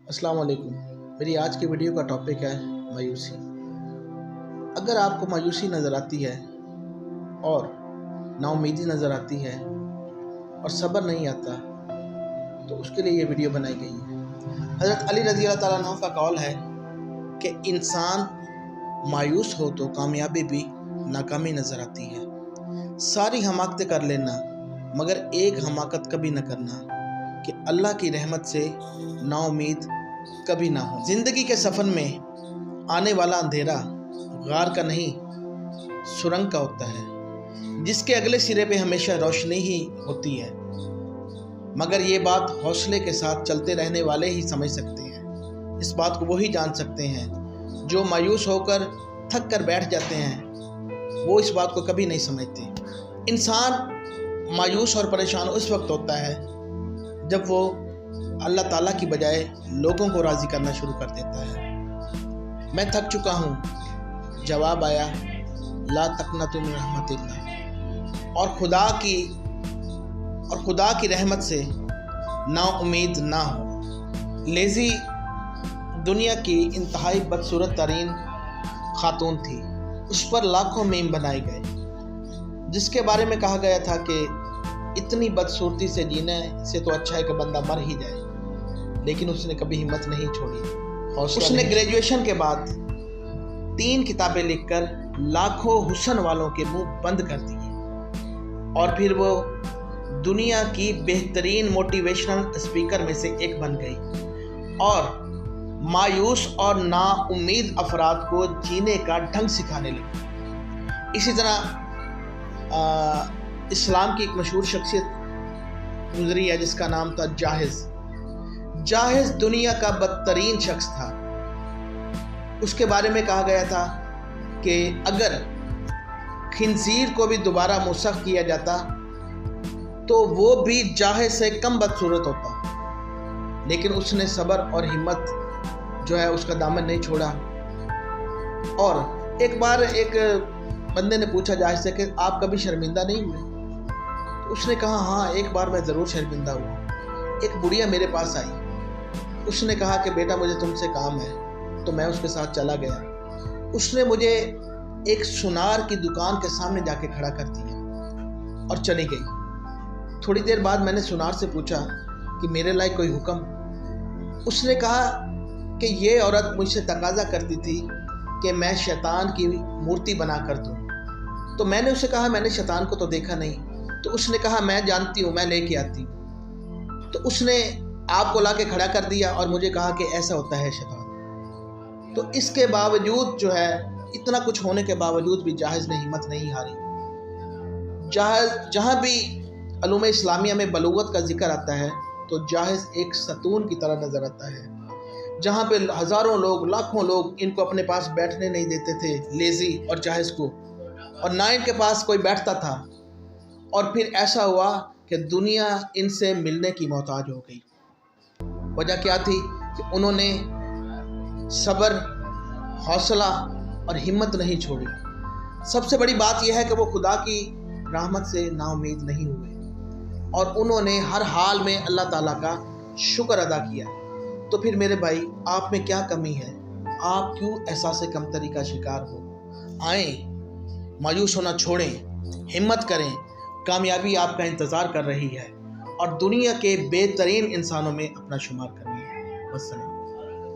अस्सलाम वालेकुम। मेरी आज की वीडियो का टॉपिक है मायूसी। अगर आपको मायूसी नज़र आती है और नाउमीदी नज़र आती है और सब्र नहीं आता तो उसके लिए ये वीडियो बनाई गई है। हज़रत अली रज़ी अल्लाह ताला अन्हु का कौल है कि इंसान मायूस हो तो कामयाबी भी नाकामी नज़र आती है। सारी हमाकतें कर लेना मगर एक हमाकत कभी न करना कि अल्लाह की रहमत से नाउमीद कभी ना हो। ज़िंदगी के सफ़र में आने वाला अंधेरा गार का नहीं सुरंग का होता है, जिसके अगले सिरे पे हमेशा रोशनी ही होती है। मगर ये बात हौसले के साथ चलते रहने वाले ही समझ सकते हैं। इस बात को वही जान सकते हैं जो मायूस होकर थक कर बैठ जाते हैं, वो इस बात को कभी नहीं समझते। इंसान मायूस और परेशान उस वक्त होता है जब वो अल्लाह ताला की बजाय लोगों को राज़ी करना शुरू कर देता है। मैं थक चुका हूँ, जवाब आया ला तक़नतु मिन रहमतिल्लाह। और खुदा की रहमत से ना उम्मीद ना हो। लेज़ी दुनिया की इंतहाई बदसूरत तरीन खातून थी। उस पर लाखों मीम बनाए गए, जिसके बारे में कहा गया था कि इतनी बदसूरती से जीने से तो अच्छा है कि बंदा मर ही जाए। लेकिन उसने कभी हिम्मत नहीं छोड़ी। उसने ग्रेजुएशन के बाद 3 किताबें लिखकर लाखों हुस्न वालों के मुंह बंद कर दिए और फिर वो दुनिया की बेहतरीन मोटिवेशनल स्पीकर में से एक बन गई और मायूस और नाउम्मीद अफराद को जीने का ढंग सिखाने लगी। इसी तरह इस्लाम की एक मशहूर शख्सियत गुजरी है जिसका नाम था जाहिज़ दुनिया का बदतरीन शख्स था। उसके बारे में कहा गया था कि अगर खिंजीर को भी दोबारा मुसख किया जाता तो वो भी जाहिज़ से कम बदसूरत होता। लेकिन उसने सब्र और हिम्मत जो है उसका दामन नहीं छोड़ा। और एक बार एक बंदे ने पूछा जाहिज़ से कि आप कभी शर्मिंदा नहीं हुए? तो उसने कहा हाँ, एक बार मैं ज़रूर शर्मिंदा हुआ। एक बुढ़िया मेरे पास आई, उसने कहा कि बेटा मुझे तुमसे काम है, तो मैं उसके साथ चला गया। उसने मुझे एक सुनार की दुकान के सामने जाके खड़ा कर दिया और चली गई। थोड़ी देर बाद मैंने सुनार से पूछा कि मेरे लायक कोई हुक्म? उसने कहा कि ये औरत मुझसे तकाजा करती थी कि मैं शैतान की मूर्ति बना कर दूँ। तो मैंने उसे कहा मैंने शैतान को तो देखा नहीं। तो उसने कहा मैं जानती हूँ, मैं लेके आती हूँ। तो उसने आपको ला के खड़ा कर दिया और मुझे कहा कि ऐसा होता है शैतान। तो इसके बावजूद जो है, इतना कुछ होने के बावजूद भी जाहिज़ ने हिम्मत नहीं हारी। जहाँ भी अलूम इस्लामिया में बलूगत का जिक्र आता है तो जाहिज़ एक सतून की तरह नज़र आता है, जहाँ पे हज़ारों लोग लाखों लोग इनको अपने पास बैठने नहीं देते थे, लेज़ी और जाहिज़ को, और ना इनके पास कोई बैठता था। और फिर ऐसा हुआ कि दुनिया इनसे मिलने की मोहताज हो गई। वजह क्या थी कि उन्होंने सब्र, हौसला और हिम्मत नहीं छोड़ी। सबसे बड़ी बात यह है कि वो खुदा की रहमत से नाउम्मीद नहीं हुए और उन्होंने हर हाल में अल्लाह ताला का शुक्र अदा किया। तो फिर मेरे भाई, आप में क्या कमी है? आप क्यों एहसास कमतरी का शिकार हो? आएँ, मायूस होना छोड़ें, हिम्मत करें। कामयाबी आपका इंतज़ार कर रही है और दुनिया के बेहतरीन इंसानों में अपना शुमार करिए। वस्सलाम।